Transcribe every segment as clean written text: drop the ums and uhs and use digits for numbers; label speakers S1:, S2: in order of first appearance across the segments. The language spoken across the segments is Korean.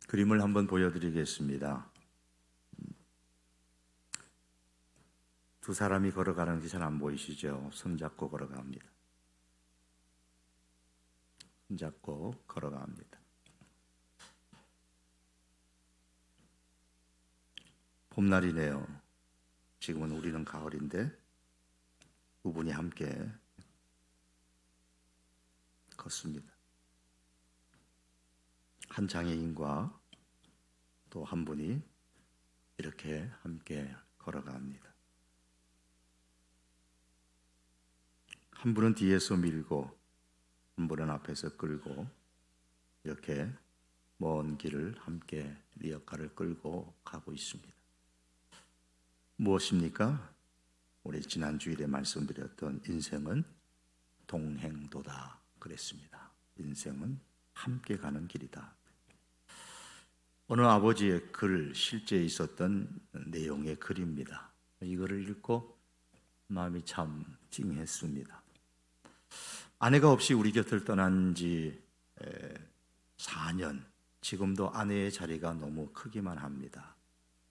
S1: 그림을 한번 보여드리겠습니다. 두 사람이 걸어가는 게 잘 안 보이시죠? 손잡고 걸어갑니다. 손잡고 걸어갑니다. 봄날이네요. 지금은 우리는 가을인데 두 분이 함께 걷습니다. 한 장애인과 또 한 분이 이렇게 함께 걸어갑니다. 한 분은 뒤에서 밀고 한 분은 앞에서 끌고 이렇게 먼 길을 함께 리어카를 끌고 가고 있습니다. 무엇입니까? 우리 지난 주일에 말씀드렸던 인생은 동행도다 그랬습니다. 인생은 함께 가는 길이다. 어느 아버지의 글, 실제 있었던 내용의 글입니다. 이거를 읽고 마음이 참 찡했습니다. 아내가 없이 우리 곁을 떠난 지 4년, 지금도 아내의 자리가 너무 크기만 합니다.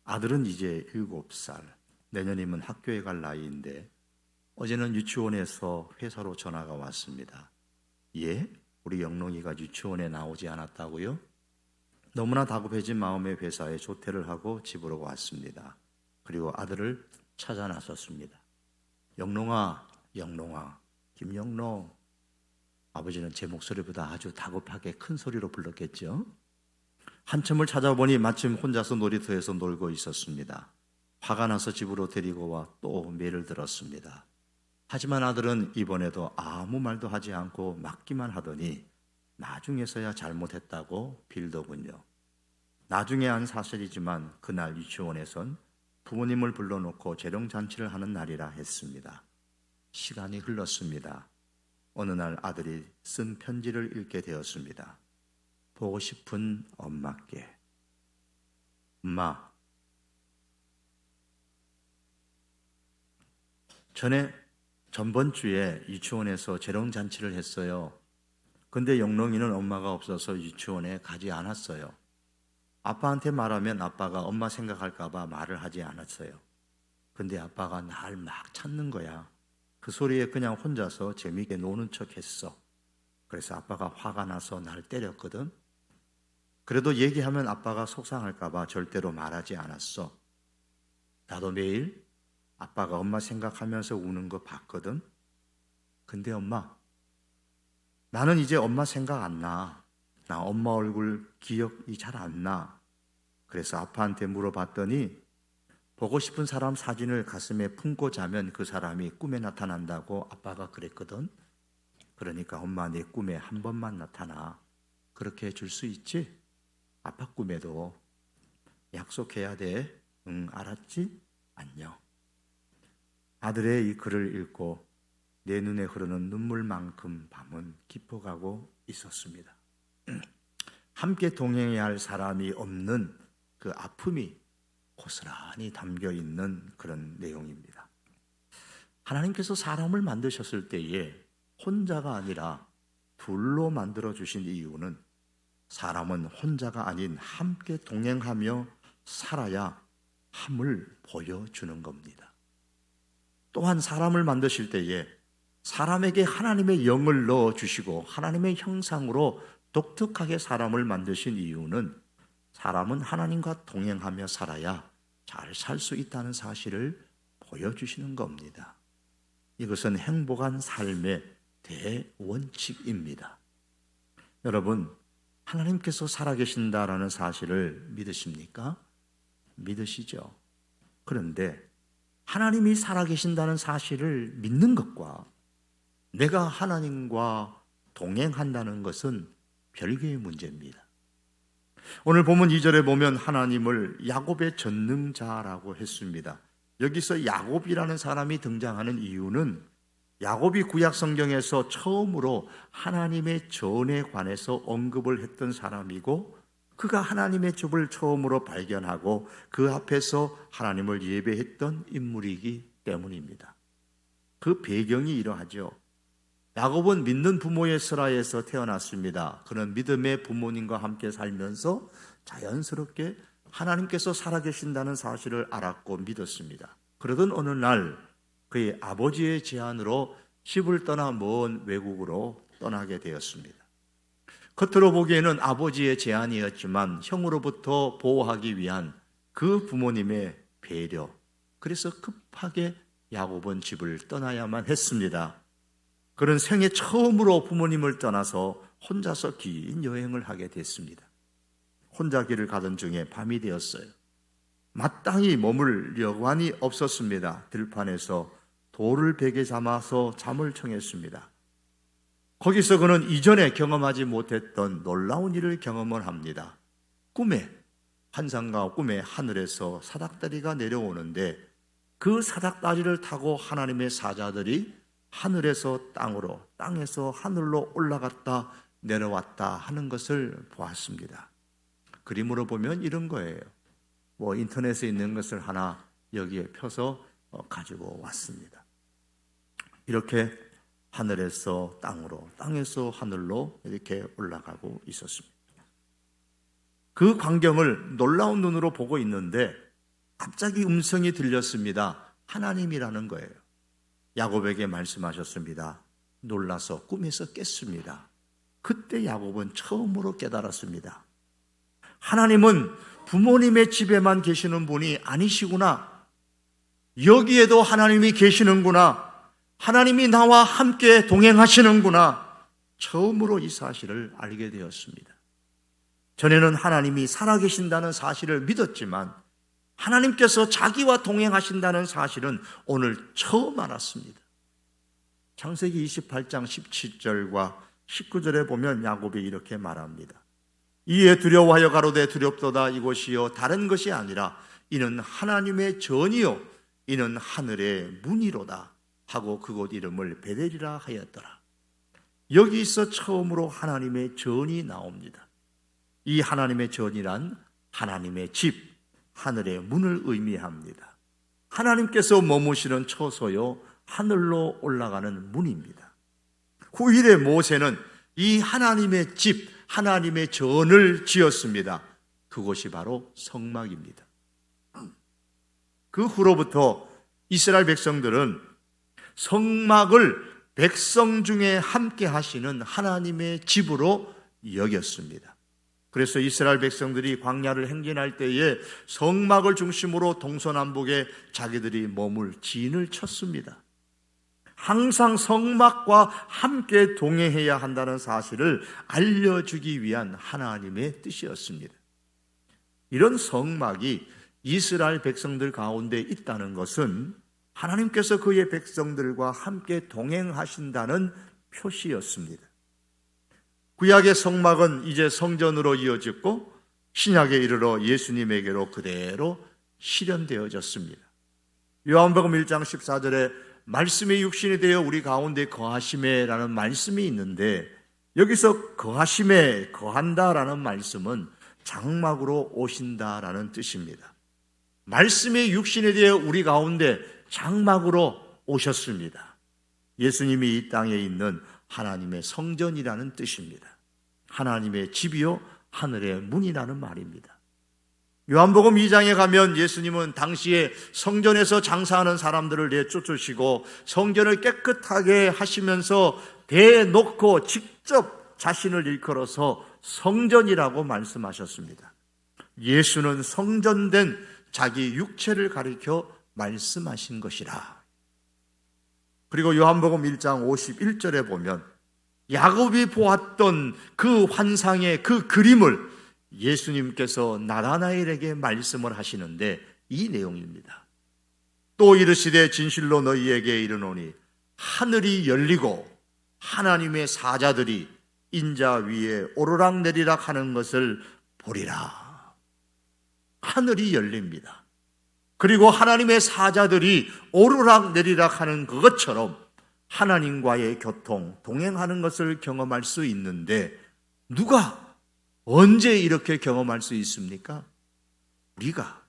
S1: 아들은 이제 7살, 내년이면 학교에 갈 나이인데 어제는 유치원에서 회사로 전화가 왔습니다. 예? 우리 영롱이가 유치원에 나오지 않았다고요? 너무나 다급해진 마음에 회사에 조퇴를 하고 집으로 왔습니다. 그리고 아들을 찾아 나섰습니다. 영롱아, 영롱아, 김영롱. 아버지는 제 목소리보다 아주 다급하게 큰 소리로 불렀겠죠. 한참을 찾아보니 마침 혼자서 놀이터에서 놀고 있었습니다. 화가 나서 집으로 데리고 와 또 매를 들었습니다. 하지만 아들은 이번에도 아무 말도 하지 않고 맞기만 하더니 나중에서야 잘못했다고 빌더군요. 나중에 한 사실이지만 그날 유치원에선 부모님을 불러놓고 재롱잔치를 하는 날이라 했습니다. 시간이 흘렀습니다. 어느 날 아들이 쓴 편지를 읽게 되었습니다. 보고 싶은 엄마께. 엄마, 전번 주에 유치원에서 재롱잔치를 했어요. 근데 영롱이는 엄마가 없어서 유치원에 가지 않았어요. 아빠한테 말하면 아빠가 엄마 생각할까 봐 말을 하지 않았어요. 근데 아빠가 날 막 찾는 거야. 그 소리에 그냥 혼자서 재미있게 노는 척 했어. 그래서 아빠가 화가 나서 날 때렸거든. 그래도 얘기하면 아빠가 속상할까 봐 절대로 말하지 않았어. 나도 매일 아빠가 엄마 생각하면서 우는 거 봤거든. 근데 엄마, 나는 이제 엄마 생각 안 나. 나 엄마 얼굴 기억이 잘 안 나. 그래서 아빠한테 물어봤더니 보고 싶은 사람 사진을 가슴에 품고 자면 그 사람이 꿈에 나타난다고 아빠가 그랬거든. 그러니까 엄마 내 꿈에 한 번만 나타나. 그렇게 해줄 수 있지? 아빠 꿈에도 약속해야 돼. 응, 알았지? 안녕. 아들의 이 글을 읽고 내 눈에 흐르는 눈물만큼 밤은 깊어가고 있었습니다. 함께 동행해야 할 사람이 없는 그 아픔이 고스란히 담겨 있는 그런 내용입니다. 하나님께서 사람을 만드셨을 때에 혼자가 아니라 둘로 만들어 주신 이유는 사람은 혼자가 아닌 함께 동행하며 살아야 함을 보여주는 겁니다. 또한 사람을 만드실 때에 사람에게 하나님의 영을 넣어주시고 하나님의 형상으로 독특하게 사람을 만드신 이유는 사람은 하나님과 동행하며 살아야 잘 살 수 있다는 사실을 보여주시는 겁니다. 이것은 행복한 삶의 대원칙입니다. 여러분, 하나님께서 살아계신다라는 사실을 믿으십니까? 믿으시죠? 그런데 하나님이 살아계신다는 사실을 믿는 것과 내가 하나님과 동행한다는 것은 별개의 문제입니다. 오늘 본문 2절에 보면 하나님을 야곱의 전능자라고 했습니다. 여기서 야곱이라는 사람이 등장하는 이유는 야곱이 구약 성경에서 처음으로 하나님의 전에 관해서 언급을 했던 사람이고 그가 하나님의 줍을 처음으로 발견하고 그 앞에서 하나님을 예배했던 인물이기 때문입니다. 그 배경이 이러하죠. 야곱은 믿는 부모의 슬하에서 태어났습니다. 그는 믿음의 부모님과 함께 살면서 자연스럽게 하나님께서 살아계신다는 사실을 알았고 믿었습니다. 그러던 어느 날 그의 아버지의 제안으로 집을 떠나 먼 외국으로 떠나게 되었습니다. 겉으로 보기에는 아버지의 제안이었지만 형으로부터 보호하기 위한 그 부모님의 배려, 그래서 급하게 야곱은 집을 떠나야만 했습니다. 그는 생애 처음으로 부모님을 떠나서 혼자서 긴 여행을 하게 됐습니다. 혼자 길을 가던 중에 밤이 되었어요. 마땅히 머물 여관이 없었습니다. 들판에서 돌을 베개 삼아서 잠을 청했습니다. 거기서 그는 이전에 경험하지 못했던 놀라운 일을 경험을 합니다. 환상과 꿈에 하늘에서 사닥다리가 내려오는데 그 사닥다리를 타고 하나님의 사자들이 하늘에서 땅으로, 땅에서 하늘로 올라갔다 내려왔다 하는 것을 보았습니다. 그림으로 보면 이런 거예요. 인터넷에 있는 것을 하나 여기에 펴서 가지고 왔습니다. 이렇게 하늘에서 땅으로, 땅에서 하늘로 이렇게 올라가고 있었습니다. 그 광경을 놀라운 눈으로 보고 있는데 갑자기 음성이 들렸습니다. 하나님이라는 거예요. 야곱에게 말씀하셨습니다. 놀라서 꿈에서 깼습니다. 그때 야곱은 처음으로 깨달았습니다. 하나님은 부모님의 집에만 계시는 분이 아니시구나. 여기에도 하나님이 계시는구나. 하나님이 나와 함께 동행하시는구나. 처음으로 이 사실을 알게 되었습니다. 전에는 하나님이 살아계신다는 사실을 믿었지만 하나님께서 자기와 동행하신다는 사실은 오늘 처음 알았습니다. 창세기 28장 17절과 19절에 보면 야곱이 이렇게 말합니다. 이에 두려워하여 가로되 두렵도다 이곳이요 다른 것이 아니라 이는 하나님의 전이요 이는 하늘의 문이로다 하고 그곳 이름을 베델이라 하였더라. 여기서 처음으로 하나님의 전이 나옵니다. 이 하나님의 전이란 하나님의 집, 하늘의 문을 의미합니다. 하나님께서 머무시는 처소요 하늘로 올라가는 문입니다. 후일에 모세는 이 하나님의 집, 하나님의 전을 지었습니다. 그곳이 바로 성막입니다. 그 후로부터 이스라엘 백성들은 성막을 백성 중에 함께 하시는 하나님의 집으로 여겼습니다. 그래서 이스라엘 백성들이 광야를 행진할 때에 성막을 중심으로 동서남북에 자기들이 머물 진을 쳤습니다. 항상 성막과 함께 동행해야 한다는 사실을 알려주기 위한 하나님의 뜻이었습니다. 이런 성막이 이스라엘 백성들 가운데 있다는 것은 하나님께서 그의 백성들과 함께 동행하신다는 표시였습니다. 구약의 성막은 이제 성전으로 이어졌고 신약에 이르러 예수님에게로 그대로 실현되어졌습니다. 요한복음 1장 14절에 말씀이 육신이 되어 우리 가운데 거하심에라는 말씀이 있는데 여기서 거하심에 거한다라는 말씀은 장막으로 오신다라는 뜻입니다. 말씀이 육신이 되어 우리 가운데 장막으로 오셨습니다. 예수님이 이 땅에 있는 하나님의 성전이라는 뜻입니다. 하나님의 집이요 하늘의 문이라는 말입니다. 요한복음 2장에 가면 예수님은 당시에 성전에서 장사하는 사람들을 내쫓으시고 성전을 깨끗하게 하시면서 대놓고 직접 자신을 일컬어서 성전이라고 말씀하셨습니다. 예수는 성전된 자기 육체를 가리켜 말씀하신 것이라. 그리고 요한복음 1장 51절에 보면 야곱이 보았던 그 환상의 그 그림을 예수님께서 나다나엘에게 말씀을 하시는데 이 내용입니다. 또 이르시되 진실로 너희에게 이르노니 하늘이 열리고 하나님의 사자들이 인자 위에 오르락내리락 하는 것을 보리라. 하늘이 열립니다. 그리고 하나님의 사자들이 오르락내리락 하는 그것처럼 하나님과의 교통, 동행하는 것을 경험할 수 있는데 누가 언제 이렇게 경험할 수 있습니까? 우리가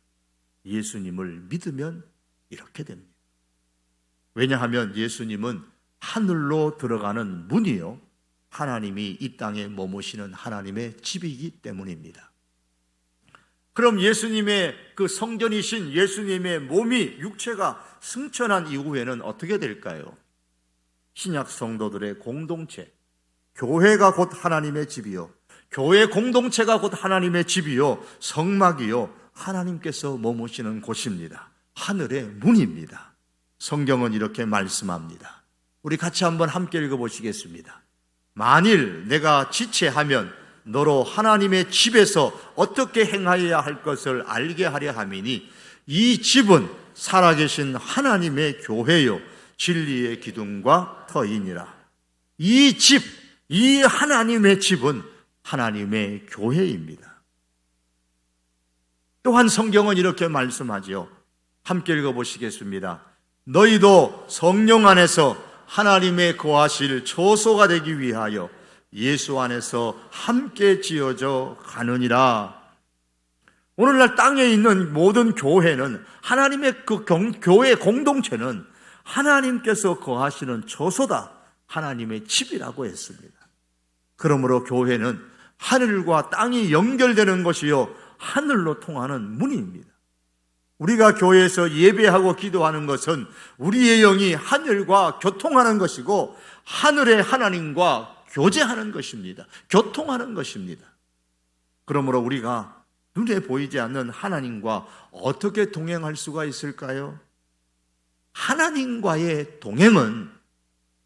S1: 예수님을 믿으면 이렇게 됩니다. 왜냐하면 예수님은 하늘로 들어가는 문이요, 하나님이 이 땅에 머무시는 하나님의 집이기 때문입니다. 그럼 예수님의 그 성전이신 예수님의 몸이, 육체가 승천한 이후에는 어떻게 될까요? 신약 성도들의 공동체, 교회가 곧 하나님의 집이요, 교회 공동체가 곧 하나님의 집이요, 성막이요, 하나님께서 머무시는 곳입니다. 하늘의 문입니다. 성경은 이렇게 말씀합니다. 우리 같이 한번 함께 읽어보시겠습니다. 만일 내가 지체하면 너로 하나님의 집에서 어떻게 행하여야 할 것을 알게 하려 함이니 이 집은 살아계신 하나님의 교회요 진리의 기둥과 터이니라. 이 집, 이 하나님의 집은 하나님의 교회입니다. 또한 성경은 이렇게 말씀하지요. 함께 읽어보시겠습니다. 너희도 성령 안에서 하나님의 거하실 초소가 되기 위하여 예수 안에서 함께 지어져 가느니라. 오늘날 땅에 있는 모든 교회는, 하나님의 그 교회 공동체는 하나님께서 거하시는 초소다, 하나님의 집이라고 했습니다. 그러므로 교회는 하늘과 땅이 연결되는 것이요 하늘로 통하는 문입니다. 우리가 교회에서 예배하고 기도하는 것은 우리의 영이 하늘과 교통하는 것이고 하늘의 하나님과 교제하는 것입니다. 교통하는 것입니다. 그러므로 우리가 눈에 보이지 않는 하나님과 어떻게 동행할 수가 있을까요? 하나님과의 동행은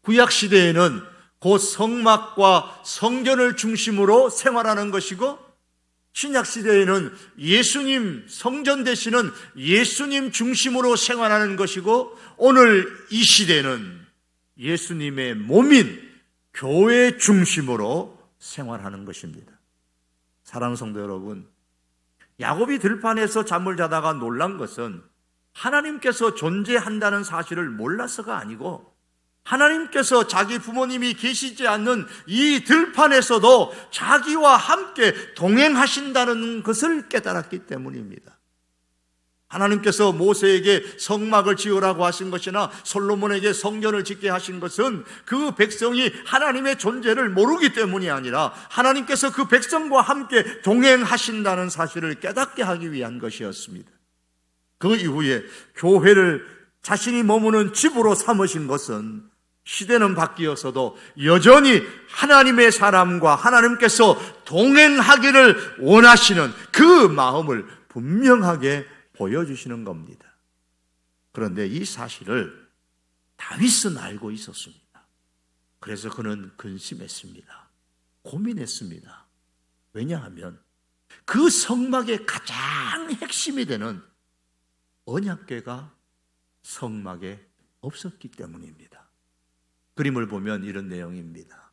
S1: 구약시대에는 곧 성막과 성전을 중심으로 생활하는 것이고, 신약시대에는 예수님, 성전 되시는 예수님 중심으로 생활하는 것이고, 오늘 이 시대는 예수님의 몸인 교회 중심으로 생활하는 것입니다. 사랑하는 성도 여러분, 야곱이 들판에서 잠을 자다가 놀란 것은 하나님께서 존재한다는 사실을 몰라서가 아니고, 하나님께서 자기 부모님이 계시지 않는 이 들판에서도 자기와 함께 동행하신다는 것을 깨달았기 때문입니다. 하나님께서 모세에게 성막을 지으라고 하신 것이나 솔로몬에게 성전을 짓게 하신 것은 그 백성이 하나님의 존재를 모르기 때문이 아니라 하나님께서 그 백성과 함께 동행하신다는 사실을 깨닫게 하기 위한 것이었습니다. 그 이후에 교회를 자신이 머무는 집으로 삼으신 것은 시대는 바뀌었어도 여전히 하나님의 사람과 하나님께서 동행하기를 원하시는 그 마음을 분명하게 보여주시는 겁니다. 그런데 이 사실을 다윗은 알고 있었습니다. 그래서 그는 근심했습니다. 고민했습니다. 왜냐하면 그 성막의 가장 핵심이 되는 언약궤가 성막에 없었기 때문입니다. 그림을 보면 이런 내용입니다.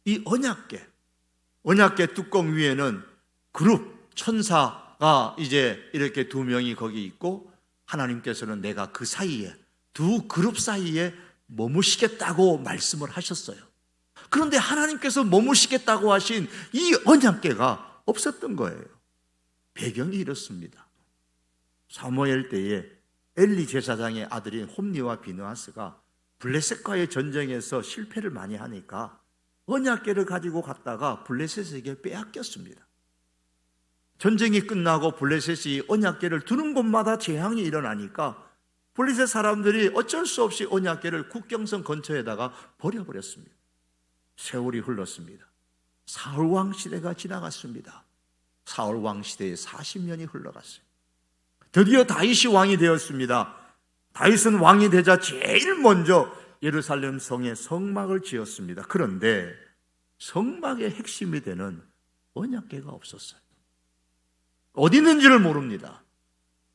S1: 이 언약궤 뚜껑 위에는 그룹 천사가 이제 이렇게 두 명이 거기 있고, 하나님께서는 내가 그 사이에, 두 그룹 사이에 머무시겠다고 말씀을 하셨어요. 그런데 하나님께서 머무시겠다고 하신 이 언약궤가 없었던 거예요. 배경이 이렇습니다. 사무엘 때에 엘리 제사장의 아들인 홈니와 비느하스가 블레셋과의 전쟁에서 실패를 많이 하니까 언약궤를 가지고 갔다가 블레셋에게 빼앗겼습니다. 전쟁이 끝나고 블레셋이 언약궤를 두는 곳마다 재앙이 일어나니까 블레셋 사람들이 어쩔 수 없이 언약궤를 국경선 근처에다가 버려버렸습니다. 세월이 흘렀습니다. 사울왕 시대가 지나갔습니다. 사울왕 시대에 40년이 흘러갔어요. 드디어 다윗이 왕이 되었습니다. 다윗은 왕이 되자 제일 먼저 예루살렘 성에 성막을 지었습니다. 그런데 성막의 핵심이 되는 언약궤가 없었어요. 어디 있는지를 모릅니다.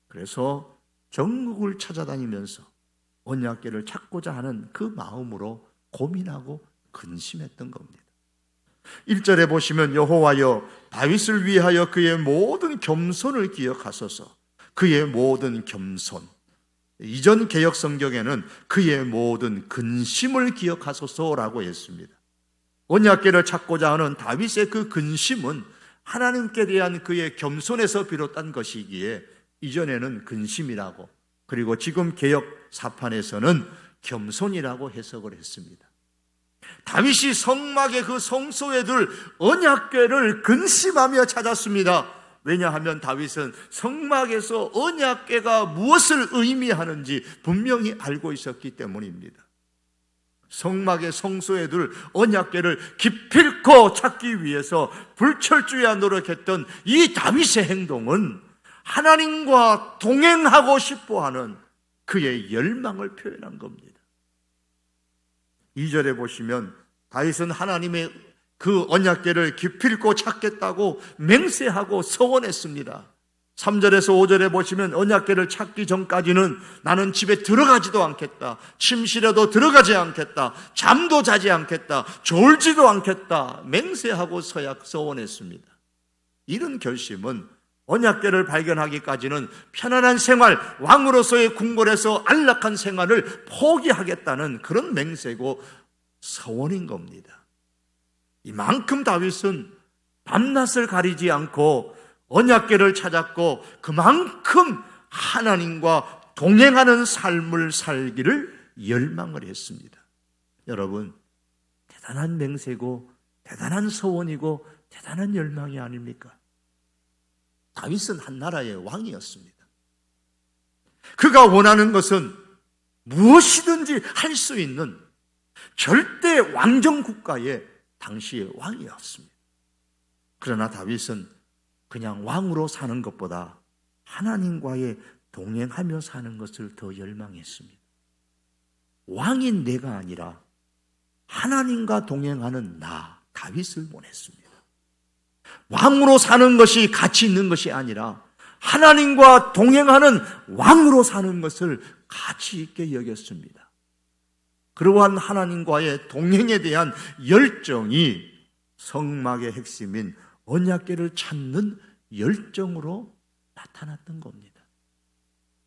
S1: 그래서 전국을 찾아다니면서 언약궤를 찾고자 하는 그 마음으로 고민하고 근심했던 겁니다. 1절에 보시면 여호와여 다윗을 위하여 그의 모든 겸손을 기억하소서. 그의 모든 겸손. 이전 개역 성경에는 그의 모든 근심을 기억하소서라고 했습니다. 언약궤를 찾고자 하는 다윗의 그 근심은 하나님께 대한 그의 겸손에서 비롯한 것이기에 이전에는 근심이라고, 그리고 지금 개역 사판에서는 겸손이라고 해석을 했습니다. 다윗이 성막의 그 성소에 둘 언약궤를 근심하며 찾았습니다. 왜냐하면 다윗은 성막에서 언약궤가 무엇을 의미하는지 분명히 알고 있었기 때문입니다. 성막의 성소에 둘 언약궤를 기필코 찾기 위해서 불철주야 노력했던 이 다윗의 행동은 하나님과 동행하고 싶어하는 그의 열망을 표현한 겁니다. 2절에 보시면 다윗은 하나님의 그 언약궤를 기필코 찾겠다고 맹세하고 서원했습니다. 3절에서 5절에 보시면 언약궤를 찾기 전까지는 나는 집에 들어가지도 않겠다, 침실에도 들어가지 않겠다, 잠도 자지 않겠다, 졸지도 않겠다 맹세하고 서원했습니다. 이런 결심은 언약궤를 발견하기까지는 편안한 생활, 왕으로서의 궁궐에서 안락한 생활을 포기하겠다는 그런 맹세고 서원인 겁니다. 이만큼 다윗은 밤낮을 가리지 않고 언약궤를 찾았고 그만큼 하나님과 동행하는 삶을 살기를 열망을 했습니다. 여러분, 대단한 맹세고 대단한 서원이고 대단한 열망이 아닙니까? 다윗은 한 나라의 왕이었습니다. 그가 원하는 것은 무엇이든지 할 수 있는 절대 왕정 국가의 당시의 왕이었습니다. 그러나 다윗은 그냥 왕으로 사는 것보다 하나님과의 동행하며 사는 것을 더 열망했습니다. 왕인 내가 아니라 하나님과 동행하는 나, 다윗을 원했습니다. 왕으로 사는 것이 가치 있는 것이 아니라 하나님과 동행하는 왕으로 사는 것을 가치 있게 여겼습니다. 그러한 하나님과의 동행에 대한 열정이 성막의 핵심인 언약궤를 찾는 열정으로 나타났던 겁니다.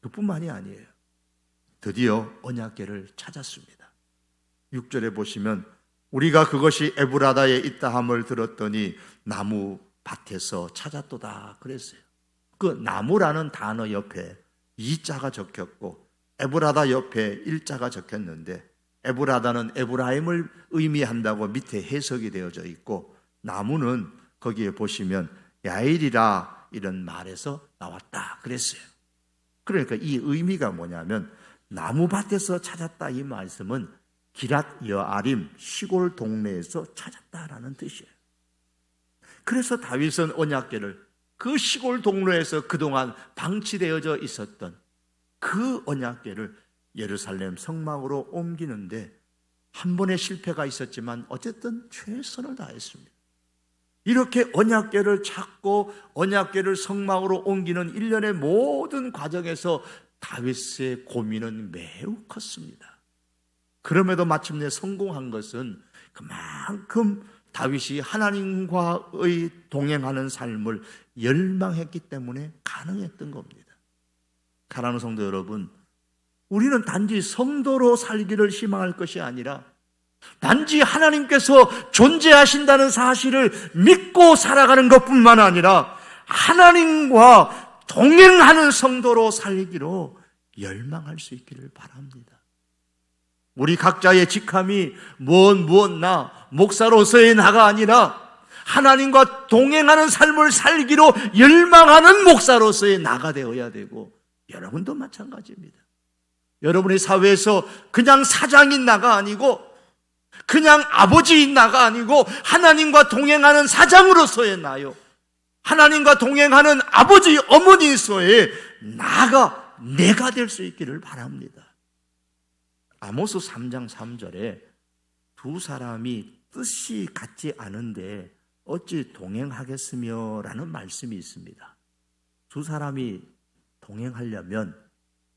S1: 그뿐만이 아니에요. 드디어 언약궤를 찾았습니다. 6절에 보시면 우리가 그것이 에브라다에 있다함을 들었더니 나무 밭에서 찾았도다 그랬어요. 그 나무라는 단어 옆에 이자가 적혔고 에브라다 옆에 일자가 적혔는데 에브라다는 에브라임을 의미한다고 밑에 해석이 되어져 있고 나무는 거기에 보시면 야일이라 이런 말에서 나왔다 그랬어요. 그러니까 이 의미가 뭐냐면 나무밭에서 찾았다 이 말씀은 기랏 여아림 시골 동네에서 찾았다라는 뜻이에요. 그래서 다윗은 언약궤를 그 시골 동네에서 그동안 방치되어져 있었던 그 언약궤를 예루살렘 성막으로 옮기는데 한 번의 실패가 있었지만 어쨌든 최선을 다했습니다. 이렇게 언약궤를 찾고 언약궤를 성막으로 옮기는 일련의 모든 과정에서 다윗의 고민은 매우 컸습니다. 그럼에도 마침내 성공한 것은 그만큼 다윗이 하나님과의 동행하는 삶을 열망했기 때문에 가능했던 겁니다. 사랑하는 성도 여러분, 우리는 단지 성도로 살기를 희망할 것이 아니라 단지 하나님께서 존재하신다는 사실을 믿고 살아가는 것뿐만 아니라 하나님과 동행하는 성도로 살기로 열망할 수 있기를 바랍니다. 우리 각자의 직함이 무엇나 목사로서의 나가 아니라 하나님과 동행하는 삶을 살기로 열망하는 목사로서의 나가 되어야 되고 여러분도 마찬가지입니다. 여러분의 사회에서 그냥 사장인 나가 아니고 그냥 아버지인 나가 아니고 하나님과 동행하는 사장으로서의 나요. 하나님과 동행하는 아버지, 어머니로서의 나가 내가 될 수 있기를 바랍니다. 아모스 3장 3절에 두 사람이 뜻이 같지 않은데 어찌 동행하겠으며 라는 말씀이 있습니다. 두 사람이 동행하려면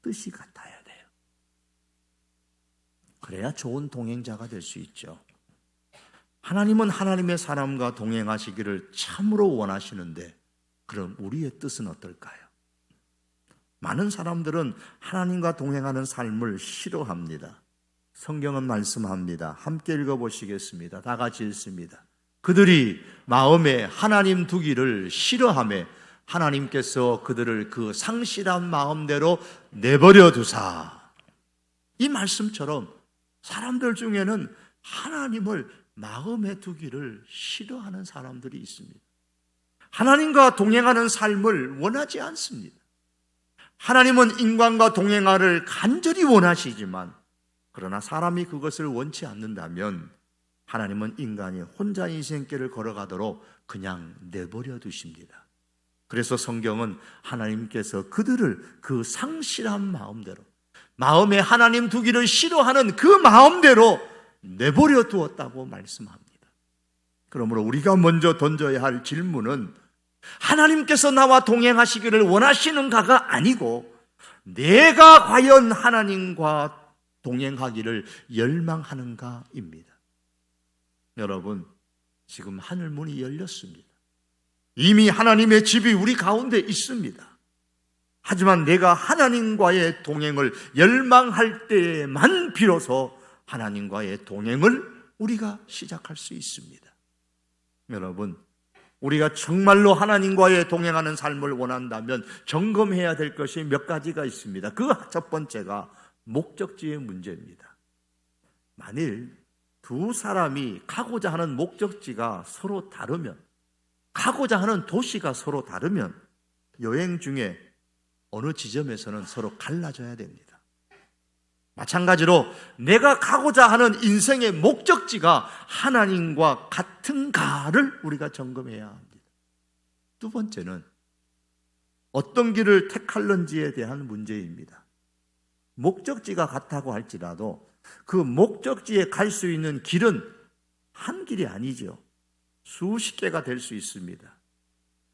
S1: 뜻이 같아야 돼요. 그래야 좋은 동행자가 될 수 있죠. 하나님은 하나님의 사람과 동행하시기를 참으로 원하시는데 그럼 우리의 뜻은 어떨까요? 많은 사람들은 하나님과 동행하는 삶을 싫어합니다. 성경은 말씀합니다. 함께 읽어보시겠습니다. 다 같이 읽습니다. 그들이 마음에 하나님 두기를 싫어하며 하나님께서 그들을 그 상실한 마음대로 내버려 두사. 이 말씀처럼 사람들 중에는 하나님을 마음에 두기를 싫어하는 사람들이 있습니다. 하나님과 동행하는 삶을 원하지 않습니다. 하나님은 인간과 동행하를 간절히 원하시지만, 그러나 사람이 그것을 원치 않는다면 하나님은 인간이 혼자 인생길을 걸어가도록 그냥 내버려 두십니다. 그래서 성경은 하나님께서 그들을 그 상실한 마음대로, 마음에 하나님 두기를 싫어하는 그 마음대로 내버려 두었다고 말씀합니다. 그러므로 우리가 먼저 던져야 할 질문은 하나님께서 나와 동행하시기를 원하시는가가 아니고, 내가 과연 하나님과 동행하기를 열망하는가입니다. 여러분, 지금 하늘문이 열렸습니다. 이미 하나님의 집이 우리 가운데 있습니다. 하지만 내가 하나님과의 동행을 열망할 때에만 비로소 하나님과의 동행을 우리가 시작할 수 있습니다. 여러분, 우리가 정말로 하나님과의 동행하는 삶을 원한다면 점검해야 될 것이 몇 가지가 있습니다. 그 첫 번째가 목적지의 문제입니다. 만일 두 사람이 가고자 하는 목적지가 서로 다르면, 가고자 하는 도시가 서로 다르면 여행 중에 어느 지점에서는 서로 갈라져야 됩니다. 마찬가지로 내가 가고자 하는 인생의 목적지가 하나님과 같은가를 우리가 점검해야 합니다. 두 번째는 어떤 길을 택할는지에 대한 문제입니다. 목적지가 같다고 할지라도 그 목적지에 갈 수 있는 길은 한 길이 아니죠. 수십 개가 될 수 있습니다.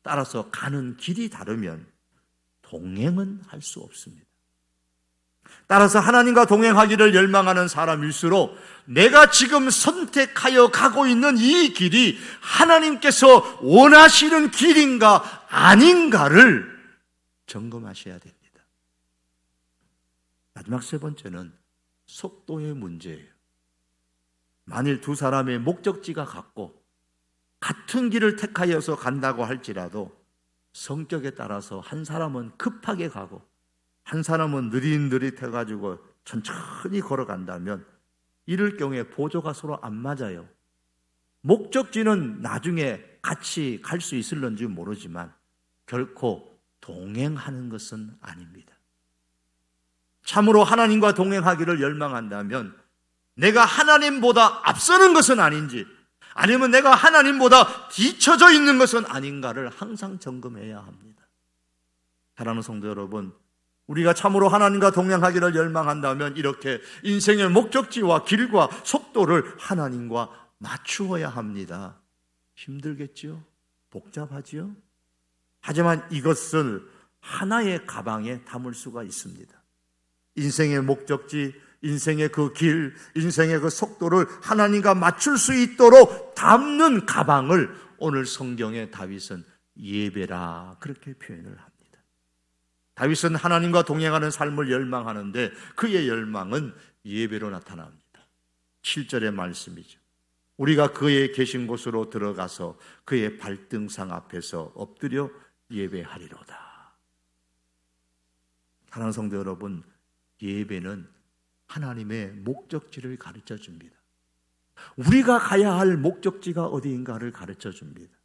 S1: 따라서 가는 길이 다르면 동행은 할 수 없습니다. 따라서 하나님과 동행하기를 열망하는 사람일수록 내가 지금 선택하여 가고 있는 이 길이 하나님께서 원하시는 길인가 아닌가를 점검하셔야 됩니다. 마지막 세 번째는 속도의 문제예요. 만일 두 사람의 목적지가 같고 같은 길을 택하여서 간다고 할지라도 성격에 따라서 한 사람은 급하게 가고 한 사람은 느릿느릿해가지고 천천히 걸어간다면 이럴 경우에 보조가 서로 안 맞아요. 목적지는 나중에 같이 갈 수 있을런지 모르지만 결코 동행하는 것은 아닙니다. 참으로 하나님과 동행하기를 열망한다면 내가 하나님보다 앞서는 것은 아닌지, 아니면 내가 하나님보다 뒤처져 있는 것은 아닌가를 항상 점검해야 합니다. 사랑하는 성도 여러분, 우리가 참으로 하나님과 동행하기를 열망한다면 이렇게 인생의 목적지와 길과 속도를 하나님과 맞추어야 합니다. 힘들겠죠? 복잡하지요? 하지만 이것을 하나의 가방에 담을 수가 있습니다. 인생의 목적지, 인생의 그 길, 인생의 그 속도를 하나님과 맞출 수 있도록 담는 가방을 오늘 성경의 다윗은 예배라 그렇게 표현을 합니다. 다윗은 하나님과 동행하는 삶을 열망하는데 그의 열망은 예배로 나타납니다. 7절의 말씀이죠. 우리가 그의 계신 곳으로 들어가서 그의 발등상 앞에서 엎드려 예배하리로다. 사랑하는 성도 여러분, 예배는 하나님의 목적지를 가르쳐 줍니다. 우리가 가야 할 목적지가 어디인가를 가르쳐 줍니다.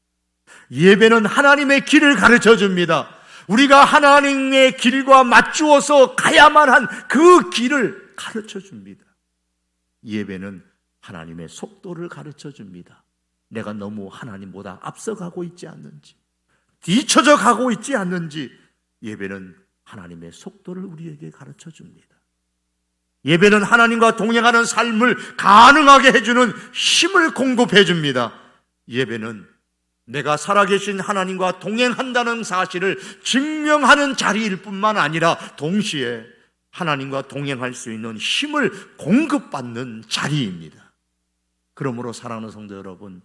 S1: 예배는 하나님의 길을 가르쳐 줍니다. 우리가 하나님의 길과 맞추어서 가야만 한 그 길을 가르쳐 줍니다. 예배는 하나님의 속도를 가르쳐 줍니다. 내가 너무 하나님보다 앞서가고 있지 않는지, 뒤처져 가고 있지 않는지 예배는 하나님의 속도를 우리에게 가르쳐 줍니다. 예배는 하나님과 동행하는 삶을 가능하게 해주는 힘을 공급해 줍니다. 예배는 내가 살아계신 하나님과 동행한다는 사실을 증명하는 자리일 뿐만 아니라 동시에 하나님과 동행할 수 있는 힘을 공급받는 자리입니다. 그러므로 사랑하는 성도 여러분,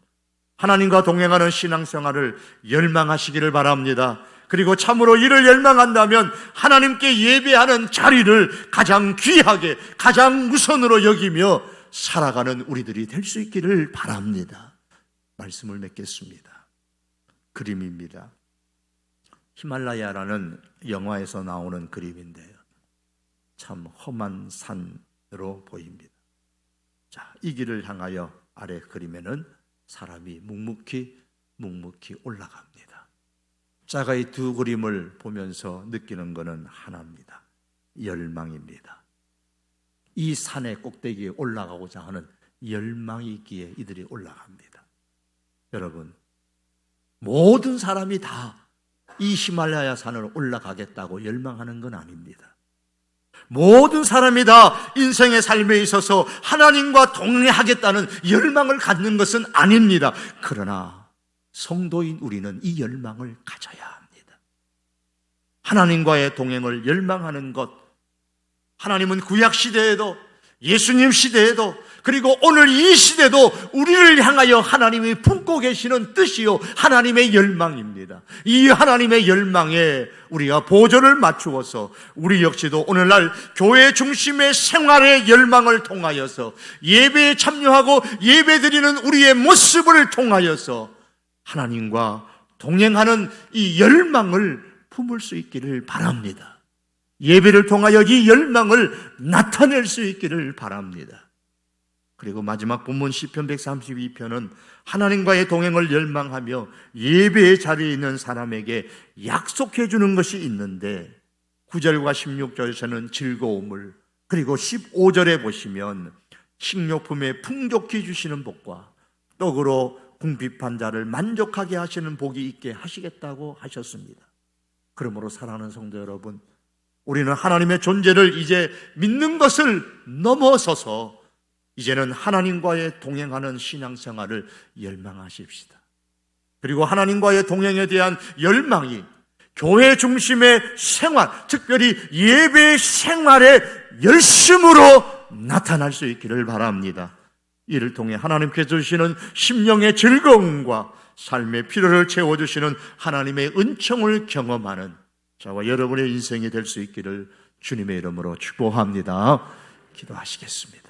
S1: 하나님과 동행하는 신앙생활을 열망하시기를 바랍니다. 그리고 참으로 이를 열망한다면 하나님께 예배하는 자리를 가장 귀하게, 가장 우선으로 여기며 살아가는 우리들이 될 수 있기를 바랍니다. 말씀을 맺겠습니다. 그림입니다. 히말라야라는 영화에서 나오는 그림인데요, 참 험한 산, 것으로 보입니다. 자, 이 길을 향하여 아래 그림에는 사람이 묵묵히 올라갑니다. 자가 이 두 그림을 보면서 느끼는 것은 하나입니다. 열망입니다. 이 산의 꼭대기에 올라가고자 하는 열망이 있기에 이들이 올라갑니다. 여러분, 모든 사람이 다 이 히말라야 산을 올라가겠다고 열망하는 건 아닙니다. 모든 사람이 다 인생의 삶에 있어서 하나님과 동행하겠다는 열망을 갖는 것은 아닙니다. 그러나 성도인 우리는 이 열망을 가져야 합니다. 하나님과의 동행을 열망하는 것, 하나님은 구약 시대에도 예수님 시대에도 그리고 오늘 이 시대도 우리를 향하여 하나님이 품고 계시는 뜻이요 하나님의 열망입니다. 이 하나님의 열망에 우리가 보조를 맞추어서 우리 역시도 오늘날 교회 중심의 생활의 열망을 통하여서 예배에 참여하고 예배드리는 우리의 모습을 통하여서 하나님과 동행하는 이 열망을 품을 수 있기를 바랍니다. 예배를 통하여 이 열망을 나타낼 수 있기를 바랍니다. 그리고 마지막 본문 시편 132편은 하나님과의 동행을 열망하며 예배의 자리에 있는 사람에게 약속해 주는 것이 있는데 9절과 16절에서는 즐거움을, 그리고 15절에 보시면 식료품에 풍족히 주시는 복과 떡으로 궁핍한 자를 만족하게 하시는 복이 있게 하시겠다고 하셨습니다. 그러므로 사랑하는 성도 여러분, 우리는 하나님의 존재를 이제 믿는 것을 넘어서서 이제는 하나님과의 동행하는 신앙생활을 열망하십시다. 그리고 하나님과의 동행에 대한 열망이 교회 중심의 생활, 특별히 예배 생활의 열심으로 나타날 수 있기를 바랍니다. 이를 통해 하나님께서 주시는 심령의 즐거움과 삶의 필요를 채워주시는 하나님의 은총을 경험하는 저와 여러분의 인생이 될 수 있기를 주님의 이름으로 축복합니다. 기도하시겠습니다.